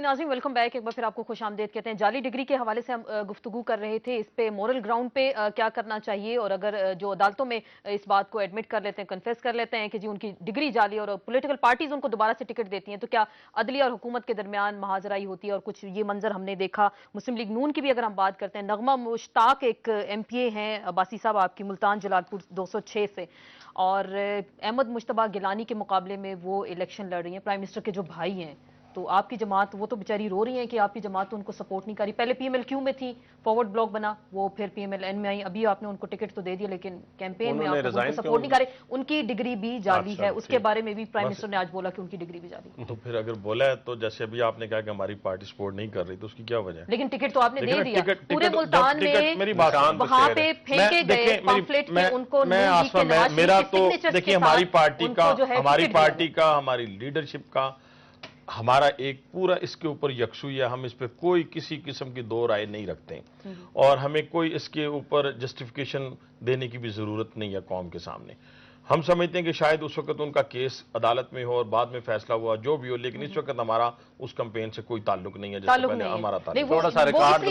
नाज़रीन welcome back. एक बार फिर आपको खुश आमदेद कहते हैं। जाली डिग्री के हवाले से हम गुफ्तगू कर रहे थे, इस पे मोरल ग्राउंड पे क्या करना चाहिए, और अगर जो अदालतों में इस बात को एडमिट कर लेते हैं, कन्फेस कर लेते हैं कि जी उनकी डिग्री जाली और पॉलिटिकल पार्टीज उनको दोबारा से टिकट देती हैं, तो क्या अदलिया और हुकूमत के दरमियान महाजराई होती है। और कुछ ये मंजर हमने देखा। मुस्लिम लीग नून की भी अगर हम बात करते हैं, नगमा मुश्ताक एक MPA हैं, अब्बासी साहब आपकी मुल्तान जलालपुर 206 से, और अहमद मुश्तबा गिलानी के मुकाबले में वो इलेक्शन लड़ रही हैं, प्राइम मिनिस्टर के जो भाई हैं। तो आपकी जमात, वो तो बेचारी रो रही हैं कि आपकी जमात तो उनको सपोर्ट नहीं कर रही। पहले PMLQ में थी, फॉरवर्ड ब्लॉक बना, वो फिर PMLN में आई, अभी आपने उनको टिकट तो दे दिया, लेकिन कैंपेन में आप उनको सपोर्ट नहीं कर रहे। उनकी डिग्री भी जाली है, उसके बारे में भी प्राइम मिनिस्टर ने आज बोला कि उनकी डिग्री भी जाली। तो फिर अगर बोला है तो जैसे अभी आपने कहा कि हमारी पार्टी सपोर्ट नहीं कर रही, तो उसकी क्या वजह है? लेकिन टिकट तो आपने दे दिया। पूरे मुल्तान में वहां पे फेंके गए पम्फलेट के उनको मेरा तो देखिए, हमारी पार्टी का हमारी लीडरशिप का हमारा एक पूरा इसके ऊपर यकसुई है। हम इस पे कोई किसी किस्म की दो राय नहीं रखते हैं, और हमें कोई इसके ऊपर जस्टिफिकेशन देने की भी जरूरत नहीं है कौम के सामने। हम समझते हैं कि शायद उस वक्त उनका केस अदालत में हो और बाद में फैसला हुआ, जो भी हो, लेकिन इस वक्त हमारा उस कैंपेन से कोई ताल्लुक नहीं है। जैसे पहले हमारा ताल्लुक थोड़ा सा रिकॉर्ड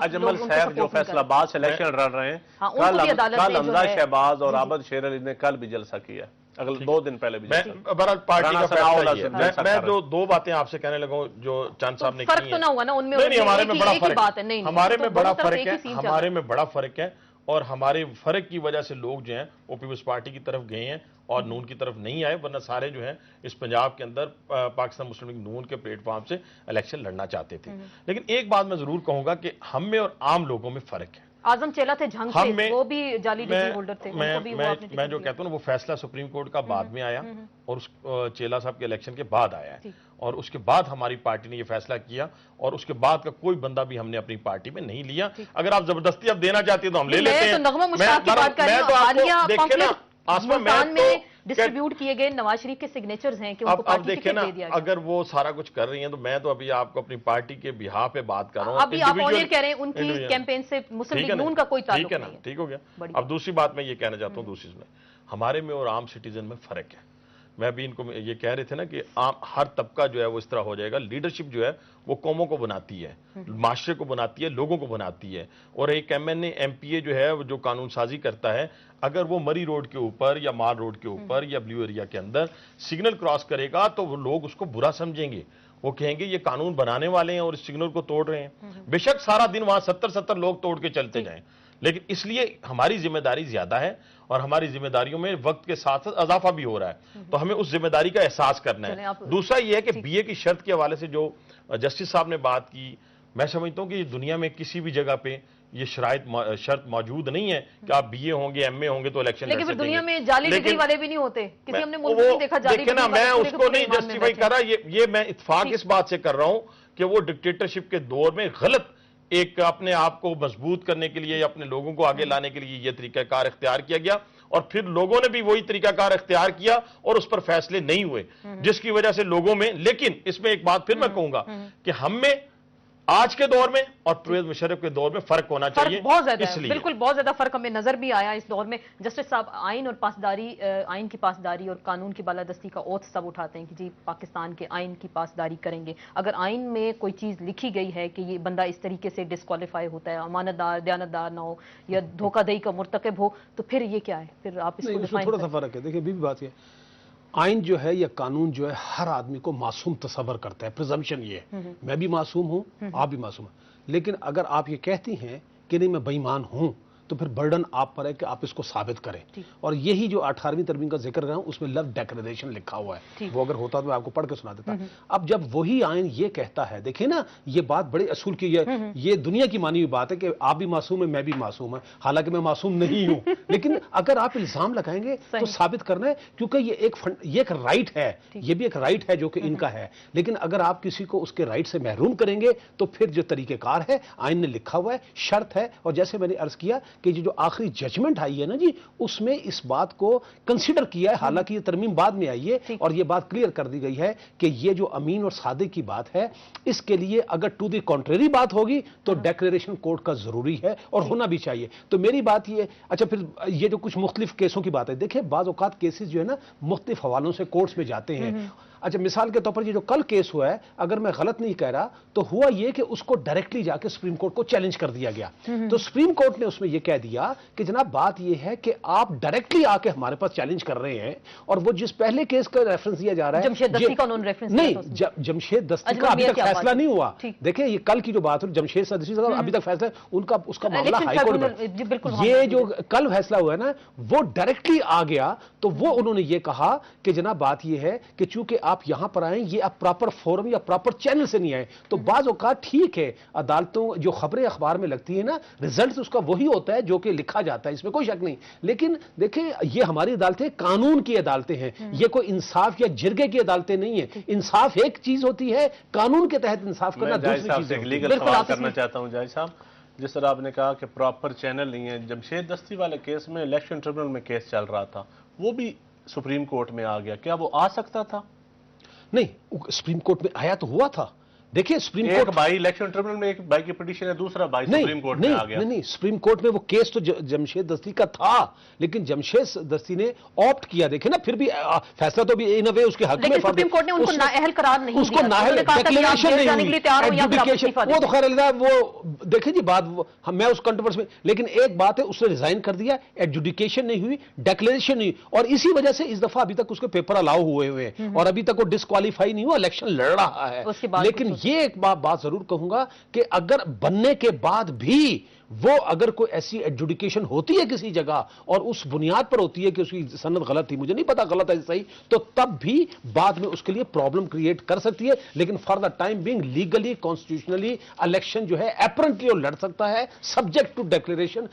अजमल साहब जो फैसलाबाद से इलेक्शन लड़ रहे हैं, कल हमजा शहबाज और आबद शेर अली ने कल भी जलसा किया, अगले 2 दिन पहले भी। बहरहाल पार्टी का फैसला है। मैं जो 2 बातें आपसे कहने लगा हूं, जो चंद साहब ने की फर्क तो ना हुआ ना उनमें? नहीं, हमारे में बड़ा फर्क है। हमारे में बड़ा फर्क है, हमारे में बड़ा फर्क है, और हमारे फर्क की वजह से लोग जो हैं वो पीपल्स पार्टी की तरफ गए हैं और नून की तरफ नहीं आए, वरना सारे जो हैं इस पंजाब के अंदर पाकिस्तान मुस्लिम लीग नून के प्लेटफॉर्म से इलेक्शन लड़ना चाहते थे। लेकिन एक बात मैं जरूर कहूंगा कि हम में और आम लोगों में फर्क है। आजम चेला थे झंग से, वो भी जाली डिग्री होल्डर थे। मैं जो कहता हूं ना, वो फैसला सुप्रीम कोर्ट का बाद में आया, और उस चेला साहब के इलेक्शन के बाद आया है, और उसके बाद हमारी पार्टी ने ये फैसला किया, और उसके बाद का कोई बंदा भी हमने अपनी पार्टी में नहीं लिया। अगर आप जबरदस्ती अब देना चाहती है तो हम ले लेते हैं। मैं डिस्ट्रीब्यूट किए गए नवाज शरीफ के सिग्नेचर्स हैं कि उनको अब देखिए ना, अगर वो सारा कुछ कर रही हैं, तो मैं तो अभी आपको अपनी पार्टी के बिहाफ पे बात कर रहा हूं। अभी आप ऑनर कह रहे हैं, उनकी कैंपेन से मुस्लिम लीग नून का कोई ताल्लुक नहीं है। ठीक हो गया। अब दूसरी बात मैं ये कहना चाहता हूं, दूसरी में हमारे में और आम सिटीजन में फर्क है। मैं भी इनको ये कह रहे थे ना कि आम हर तबका जो है वो इस तरह हो जाएगा। लीडरशिप जो है वो कौमों को बनाती है, माशरे को बनाती है, लोगों को बनाती है। और एक MNA MPA जो है वो जो कानून साजी करता है, अगर वो मरी रोड के ऊपर या माल रोड के ऊपर या ब्लू एरिया के अंदर सिग्नल क्रॉस करेगा, तो वो लोग उसको बुरा समझेंगे। वो कहेंगे ये कानून बनाने वाले हैं और इस सिग्नल को तोड़ रहे हैं। बेशक सारा दिन वहां 70 लोग तोड़ के चलते जाएं, लेकिन इसलिए हमारी जिम्मेदारी ज्यादा है, और हमारी जिम्मेदारियों में वक्त के साथ साथ इजाफा भी हो रहा है, तो हमें उस जिम्मेदारी का एहसास करना है। दूसरा ये है कि BA की शर्त के हवाले से जो जस्टिस साहब ने बात की, मैं समझता हूं कि दुनिया में किसी भी जगह पे ये शर्त मौजूद नहीं है कि आप BA होंगे, MA होंगे तो इलेक्शन लड़ सकेंगे। लेकिन दुनिया में जाली डिग्री वाले भी नहीं होते, किसी हमने मुल्क में देखा जाली डिग्री वाले। मैं उसको नहीं जस्टिफाई कर रहा, ये मैं इत्तेफाक इस बात से कर रहा हूं कि वो डिक्टेटरशिप के दौर में गलत एक अपने आप को मजबूत करने के लिए, अपने लोगों को आगे लाने के लिए ये तरीकाकार इख्तियार किया गया, और फिर लोगों ने भी वही तरीकाकार इख्तियार किया और उस पर फैसले नहीं हुए, जिसकी वजह से लोगों में। लेकिन इसमें एक बात फिर मैं कहूंगा कि हम में आज के दौर में और परवेज मुशर्रफ के दौर में फर्क होना चाहिए, बहुत ज्यादा है। बिल्कुल बहुत ज्यादा फर्क हमें नजर भी आया इस दौर में। जस्टिस साहब आइन और पासदारी, आइन की पासदारी और कानून की बालादस्ती का ओथ सब उठाते हैं कि जी पाकिस्तान के आइन की पासदारी करेंगे। अगर आइन में कोई चीज लिखी गई है कि ये बंदा इस तरीके से डिस्क्वालीफाई होता है, अमानतदार दयानतदार ना हो या धोखाधड़ी का मुर्तकब हो, तो फिर ये क्या है? फिर आप इसको डिफाइन थोड़ा सा फर्क है। देखिए बीबी बात ये, आइन जो है या कानून जो है हर आदमी को मासूम तस्वर करता है, प्रिजम्पशन ये है, मैं भी मासूम हूं, आप भी मासूम हैं। लेकिन अगर आप ये कहती हैं कि नहीं मैं बेईमान हूं, तो फिर बर्डन आप पर है कि आप इसको साबित करें। और यही जो 18वीं तरमीम का जिक्र कर रहा हूं, उसमें लव डेक्लेरेशन लिखा हुआ है, वो अगर होता तो मैं आपको पढ़ के सुना देता। अब जब वही आइन ये कहता है, देखिए ना, ये बात बड़े असूल की है, ये दुनिया की मानी हुई बात है कि आप भी मासूम है, मैं भी मासूम है, हालांकि मैं मासूम नहीं हूं। लेकिन अगर आप इल्जाम लगाएंगे तो साबित करना है, क्योंकि ये एक राइट है, ये भी एक राइट है जो कि इनका है। लेकिन अगर आप किसी को उसके राइट से महरूम करेंगे, तो फिर जो तरीकेकार है आइन ने लिखा हुआ है, शर्त है। और जैसे मैंने अर्ज किया کہ جو آخری ججمنٹ آئی ہے نا جی اس میں اس بات کو کنسیڈر کیا ہے، حالانکہ یہ ترمیم بعد میں آئی ہے اور یہ بات کلیئر کر دی گئی ہے کہ یہ جو امین اور صادق کی بات ہے اس کے لیے اگر ٹو دی کانٹریری بات ہوگی تو ڈیکلیریشن کورٹ کا ضروری ہے اور ہونا بھی چاہیے. تو میری بات یہ اچھا پھر یہ جو کچھ مختلف کیسوں کی بات ہے، دیکھیں بعض اوقات کیسز جو ہے نا مختلف حوالوں سے کورٹس میں جاتے ہیں. اچھا مثال کے طور پر یہ جو کل کیس ہوا ہے اگر میں غلط نہیں کہہ رہا تو ہوا یہ کہ اس کو ڈائریکٹلی جا کے سپریم کورٹ کو چیلنج کر دیا گیا. تو سپریم کورٹ نے اس میں یہ کہہ دیا کہ جناب بات یہ ہے کہ آپ ڈائریکٹلی آ کے ہمارے پاس چیلنج کر رہے ہیں اور وہ جس پہلے کیس کا ریفرنس دیا جا رہا ہے جمشید دستی کا انہوں نے ریفرنس نہیں، جمشید دستی کا ابھی تک فیصلہ نہیں ہوا. دیکھیں یہ کل کی جو بات ہے جمشید دستی کا ابھی تک فیصلہ ان کا اس کا معاملہ ہائی کورٹ میں، یہ جو کل فیصلہ ہوا ہے نا وہ ڈائریکٹلی آ گیا. تو وہ انہوں نے یہ کہا کہ جناب بات یہ ہے کہ چونکہ آپ یہاں پر آئیں یہ آپ پراپر فورم یا پراپر چینل سے نہیں آئے. تو بعض اوقات ٹھیک ہے عدالتوں جو خبریں اخبار میں لگتی ہیں نا ریزلٹ اس کا وہی ہوتا ہے جو کہ لکھا جاتا ہے، اس میں کوئی شک نہیں. لیکن دیکھیں یہ ہماری عدالتیں قانون کی عدالتیں ہیں، یہ کوئی انصاف یا جرگے کی عدالتیں نہیں ہیں. انصاف ایک چیز ہوتی ہے، قانون کے تحت انصاف کرنا دوسری چیز ہے. لیگل سوال کرنا چاہتا ہوں جاج صاحب، جس طرح آپ نے کہا کہ پراپر چینل نہیں ہے، جمشید دستی والے کیس میں الیکشن ٹریبونل میں کیس چل رہا تھا، وہ بھی سپریم کورٹ میں آ گیا، کیا وہ آ سکتا تھا؟ نہیں سپریم کورٹ میں آیا تو ہوا تھا. دیکھیں سپریم ایک کورٹ بھائی الیکشن ٹریبونل میں ایک بھائی کی پٹیشن ہے، دوسرا بھائی سپریم کورٹ میں آ گیا. نہیں سپریم کورٹ میں وہ کیس تو جمشید دستی کا تھا لیکن جمشید دستی نے آپٹ کیا. دیکھیں نا پھر بھی فیصلہ تو بھی ان وے اس کے حق میں، سپریم کورٹ نے ان کو نااہل قرار نہیں دیا، اس کو نااہل ڈیکلیریشن نہیں ہوئی، وہ تو خیر اللہ وہ دیکھیں جی بات میں اس کنٹروورسی میں، لیکن ایک بات ہے اس نے ریزائن کر دیا، ایڈجوڈیکیشن نہیں ہوئی، ڈیکلیریشن نہیں ہوئی اور اسی وجہ سے اس دفعہ ابھی تک اس کے پیپر الاؤ ہوئے ہیں اور ابھی تک وہ ڈسکوالیفائی نہیں ہوا، الیکشن لڑ رہا ہے. لیکن یہ ایک بات ضرور کہوں گا کہ اگر بننے کے بعد بھی وہ اگر کوئی ایسی ایڈجوڈیکیشن ہوتی ہے کسی جگہ اور اس بنیاد پر ہوتی ہے کہ اس کی سند غلط تھی، مجھے نہیں پتا غلط ہے صحیح، تو تب بھی بعد میں اس کے لیے پرابلم کریٹ کر سکتی ہے. لیکن for the time being legally constitutionally election جو ہے اپرنٹلی وہ لڑ سکتا ہے سبجیکٹ ٹو ڈیکلیریشن.